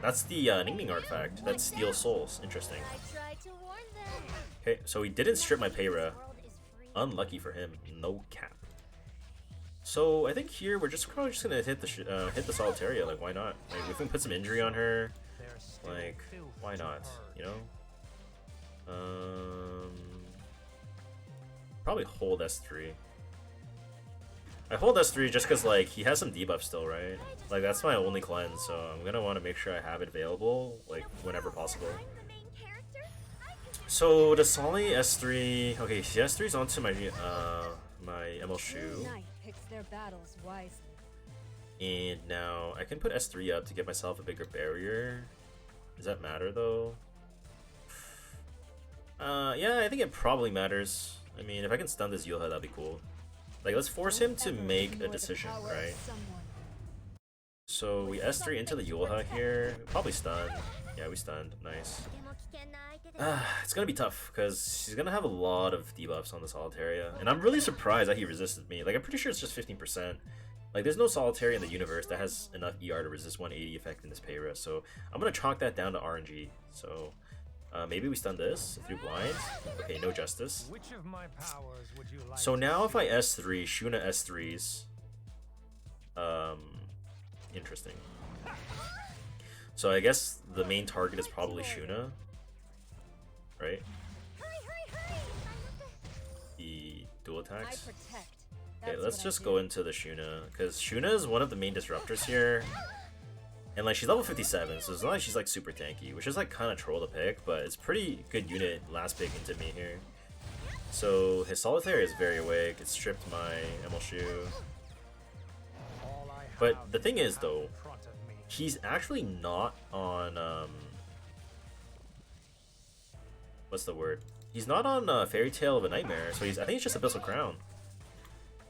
A: That's the Ning Ning artifact. That's Steel Souls. Interesting. Okay, so he didn't strip my Payra. Unlucky for him. No cap. So I think here we're probably just gonna hit the Solitaria. Like why not? Like if we can put some injury on her, like why not? You know. Probably hold S3. I hold S3 just because like he has some debuff still, right? Like that's my only cleanse, so I'm gonna want to make sure I have it available like whenever possible. So the Solly S3, okay, the S3's onto my my Emoshu. And now I can put S3 up to get myself a bigger barrier. Does that matter though? Yeah, I think it probably matters. I mean, if I can stun this Yulha, that'd be cool. Like, let's force him to make a decision, right? So we S3 into the Yulha here. Probably stun. Yeah, we stunned. Nice. It's gonna be tough because he's gonna have a lot of debuffs on the Solitaria, and I'm really surprised that he resisted me. Like, I'm pretty sure it's just 15%. Like, there's no solitary in the universe that has enough ER to resist 180 effect in this Payra, so I'm gonna chalk that down to RNG. So maybe we stun this through blind. Okay, no justice.
C: Which of my powers would you like
A: So
C: to
A: now if I
C: see?
A: S3, Shuna S3s. Interesting. So I guess the main target is probably Shuna, right? The dual
B: I
A: attacks.
B: protect.
A: Okay,
B: That's
A: let's
B: what I
A: just
B: do.
A: go into the Shuna, because Shuna is one of the main disruptors here. And like, she's level 57, so it's not like she's like super tanky, which is like kind of troll to pick, but it's pretty good unit last pick into me here. So his solitary is very awake, it stripped my Emil Shoe.
C: All I
A: But
C: have
A: the thing is
C: out
A: though,
C: in front of me.
A: he's actually not on what's the word? He's not on Fairy Tale of a Nightmare, so I think it's just Abyssal Crown.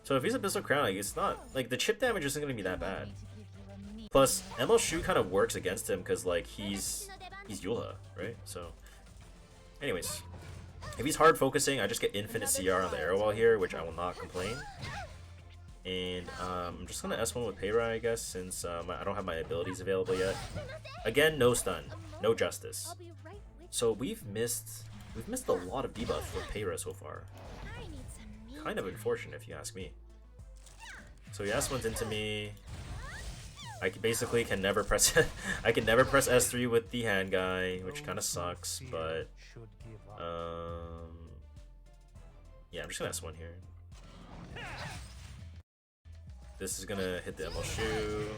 A: So if he's Abyssal Crown, like, it's not like the chip damage isn't gonna be that bad. Plus, Emil Shoe kind of works against him because like he's Yulha, right? So, anyways, if he's hard focusing, I just get infinite CR on the arrow wall here, which I will not complain. And I'm just gonna S1 with Payra, I guess, since I don't have my abilities available yet. Again, no stun, no justice.
E: I'll be right with
A: So we've missed a lot of debuff for Payra so far.
E: I need some meat.
A: Kind of unfortunate if you ask me. So he S1's into me. I basically can never press I can never press S3 with the hand guy, which kind of sucks, but
C: Should give up.
A: yeah, I'm just gonna S1 here. This is gonna hit the Emil Shoe.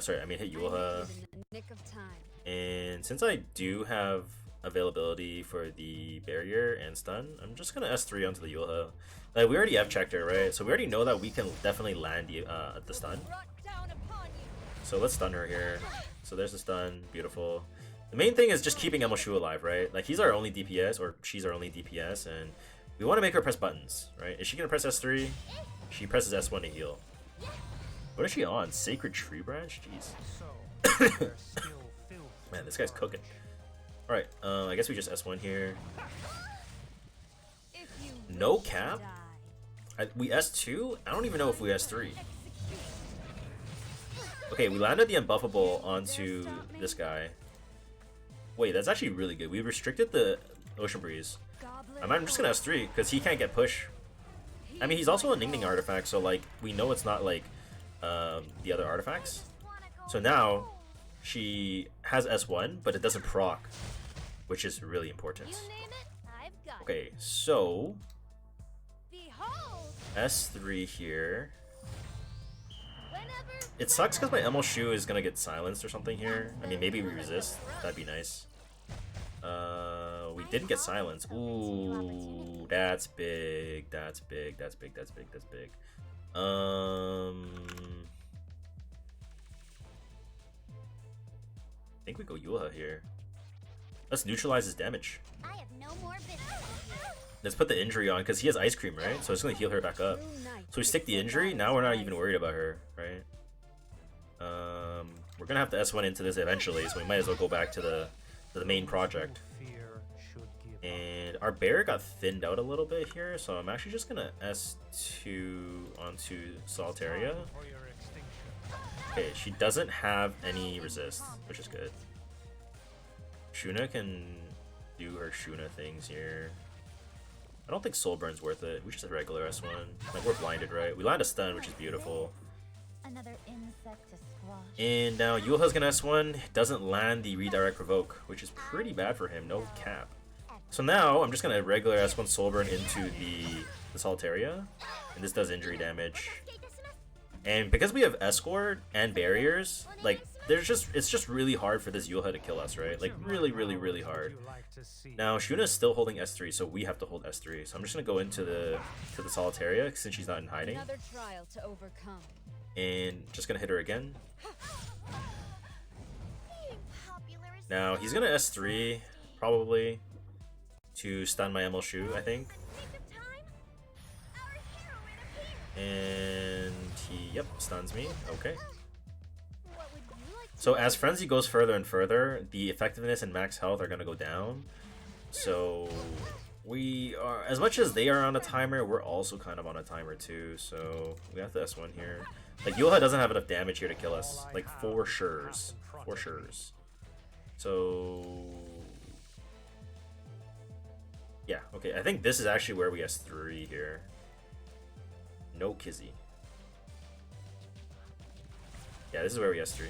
A: Sorry, I mean hit Yulha.
B: In the nick of time.
A: And since I do have availability for the barrier and stun, I'm just gonna S3 onto the Yulha. Like, we already F checked her, right? So we already know that we can definitely land the stun.
B: Brought down upon you.
A: So let's stun her here. So there's the stun, beautiful. The main thing is just keeping Emil Shoe alive, right? Like, he's our only DPS, or she's our only DPS, and we want to make her press buttons, right? Is she gonna press S3? She presses S1 to heal. What is she on? Sacred Tree Branch? Jeez.
C: So, there's still filth
A: Man,
C: to
A: this guy's
C: purge.
A: cooking. Alright, I guess we just S1 here.
B: If you
A: No
B: wish to
A: cap?
B: die.
A: We S2? I don't even know if we S3. Okay, we landed the unbuffable onto this guy. Wait, that's actually really good. We restricted the Ocean Breeze.
B: Goblin
A: I'm just gonna S3, because he can't get push. I mean, he's also a Ning Ning artifact, so like, we know it's not like the other artifacts. So now, she has S1, but it doesn't proc, which is really important.
E: You name it, I've got it.
A: Okay, so
E: Behold,
A: S3 here.
E: whenever.
A: It sucks because my Emil Shoe is gonna get silenced or something here. I mean, maybe we resist. That'd be nice. We didn't get silenced. Ooh, that's big. That's big. That's big. That's big. That's big. I think we go Yulha here. Let's neutralize his damage.
E: I have no more business here.
A: Let's put the injury on because he has Ice Cream, right? So it's gonna heal her back up. So we stick the injury. Now we're not even worried about her, right? We're gonna have to S1 into this eventually, so we might as well go back to the main project.
C: Fear should give up.
A: And our bear got thinned out a little bit here, so I'm actually just gonna S2 onto Solitaria.
C: Time for your extinction.
A: Okay, she doesn't have any resist, which is good. Shuna can do her Shuna things here. I don't think Soulburn's worth it. We just have regular S1. Like, we're blinded, right? We land a stun, which is beautiful.
E: Another insect to squash.
A: And now Yulha's gonna S1, doesn't land the redirect provoke, which is pretty bad for him, no cap. So now I'm just gonna regular S1 Soulburn into the Solitaria, and this does injury damage. And because we have Escort and barriers, like it's just really hard for this Yulha to kill us, right? Like really hard.
C: Would you like to see?
A: Now Shuna is still holding S3, so we have to hold S3. So I'm just gonna go into the Solitaria since she's not in hiding,
B: Another trial to overcome.
A: and just gonna hit her again.
E: Being popular is
A: Now he's gonna S3 probably to stun my Emil Shoe, I think.
E: waste of time. Our heroine appears.
A: And he, yep, stuns me. Okay.
E: What would you like to
A: So as Frenzy goes further and further, the effectiveness and max health are gonna go down. So we are, as much as they are on a timer, we're also kind of on a timer too. So we have to S1 here. Like Yuha doesn't have enough damage here to kill us, like for sures, for sures. So yeah, okay. I think this is actually where we S3 here. No Kizzy. Yeah, this is where we S3.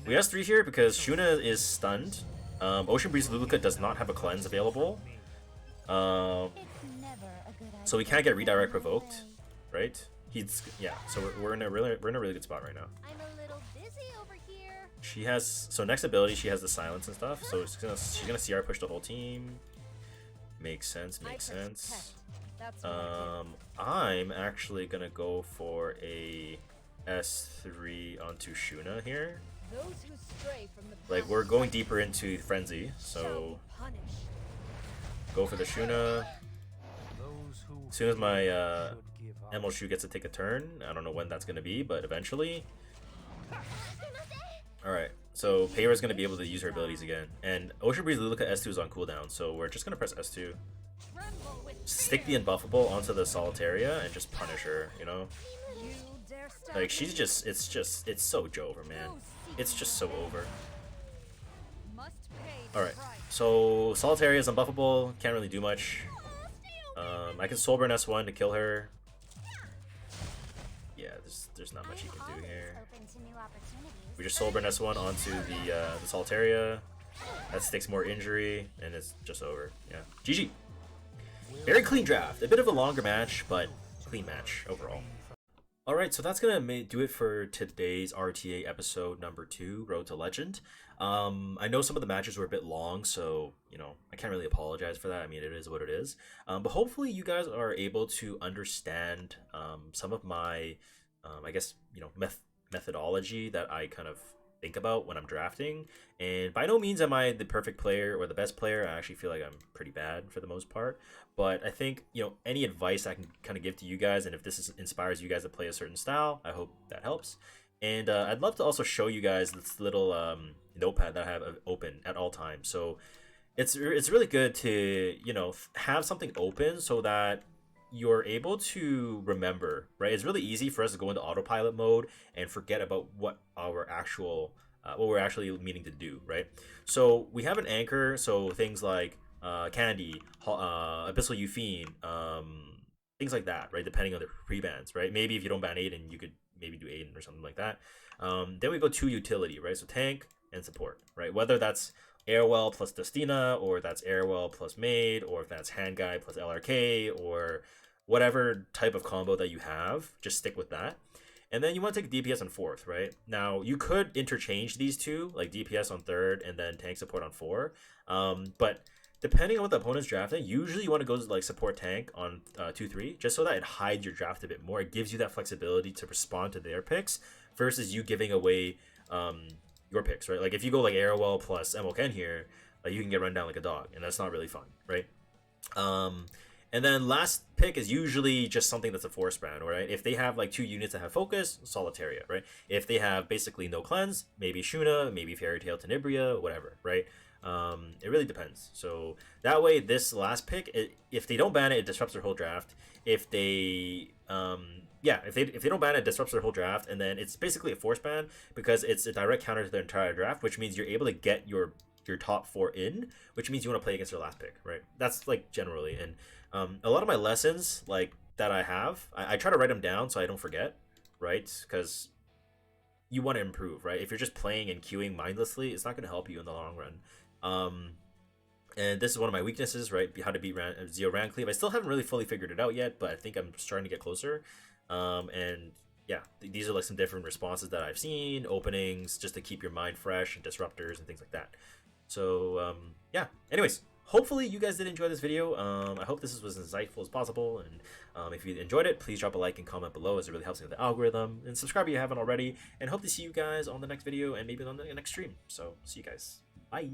A: We S3 here because Shuna is stunned. Ocean Breeze Luluka does not have a cleanse available. So we can't get redirect provoked, right? So we're in a really good spot right now.
E: I'm a little busy over here.
A: She has next ability she has the silence and stuff, so she's gonna CR push the whole team. Makes sense, makes sense. I'm actually gonna go for a S3 onto Shuna here.
B: Those who stray from the
A: Like we're going deeper into Frenzy, so go for the Shuna. As soon as my Emerald Shoe gets to take a turn, I don't know when that's gonna be, but eventually. Alright, so Payra's gonna be able to use her abilities again. And Ocean Breeze Luluka S2 is on cooldown, so we're just gonna press S2. Stick the Unbuffable onto the Solitaria and just punish her, you know? Like she's just, it's so over, man. It's just so over. Alright, so Solitaria is unbuffable, can't really do much. I can Soulburn S1 to kill her. Yeah, there's not much you can do here. We just Soulburn S1 onto the Solitaria. That sticks more injury, and it's just over. Yeah, GG. Very clean draft. A bit of a longer match, but clean match overall. Alright, so that's gonna do it for today's RTA episode number 2, Road to Legend. I know some of the matches were a bit long, so, you know, I can't really apologize for that. I mean, it is what it is. But hopefully you guys are able to understand some of my, I guess, you know, methodology that I kind of think about when I'm drafting. And by no means am I the perfect player or the best player. I actually feel like I'm pretty bad for the most part. But I think, you know, any advice I can kind of give to you guys, and if this inspires you guys to play a certain style, I hope that helps. And I'd love to also show you guys this little notepad that I have open at all times. So it's really good to, you know, have something open so that you're able to remember, right? It's really easy for us to go into autopilot mode and forget about what our actual what we're actually meaning to do, right? So we have an anchor, so things like Candy, Abyssal Euphine, things like that, right? Depending on the pre-bans, right? Maybe if you don't ban Aiden, you could maybe do Aiden or something like that. Then we go to utility, right? So tank and support, right? Whether that's Airwell plus Destina, or that's Airwell plus Maid, or if that's Hand Guy plus LRK, or whatever type of combo that you have, just stick with that. And then you want to take DPS on 4th, right? Now, you could interchange these two, like DPS on 3rd and then tank support on 4. But depending on what the opponent's drafting, usually you want to go like support tank on 2-3, just so that it hides your draft a bit more. It gives you that flexibility to respond to their picks versus you giving away your picks, right? Like if you go like Airwell plus Emoken here, like you can get run down like a dog, and that's not really fun, right? And then last pick is usually just something that's a force brand, right? If they have like 2 units that have focus, Solitaria, right? If they have basically no cleanse, maybe Shuna, maybe Fairy Tail Tenebria, whatever, right? It really depends. So that way, this last pick, if they don't ban it, it disrupts their whole draft. If they if they don't ban it, it disrupts their whole draft, and then it's basically a force ban because it's a direct counter to their entire draft, which means you're able to get your top 4 in, which means you want to play against their last pick, right? That's like generally. And a lot of my lessons like that I have, I try to write them down so I don't forget, right? Because you want to improve, right? If you're just playing and queuing mindlessly, it's not going to help you in the long run. And this is one of my weaknesses, right? How to beat Zeo Ran Cleave. I still haven't really fully figured it out yet, but I think I'm starting to get closer. And yeah, these are like some different responses that I've seen, openings, just to keep your mind fresh, and disruptors and things like that. So yeah, anyways, hopefully you guys did enjoy this video. I hope this was as insightful as possible, and if you enjoyed it, please drop a like and comment below, as it really helps me with the algorithm, and subscribe if you haven't already, and hope to see you guys on the next video and maybe on the next stream. So see you guys, bye.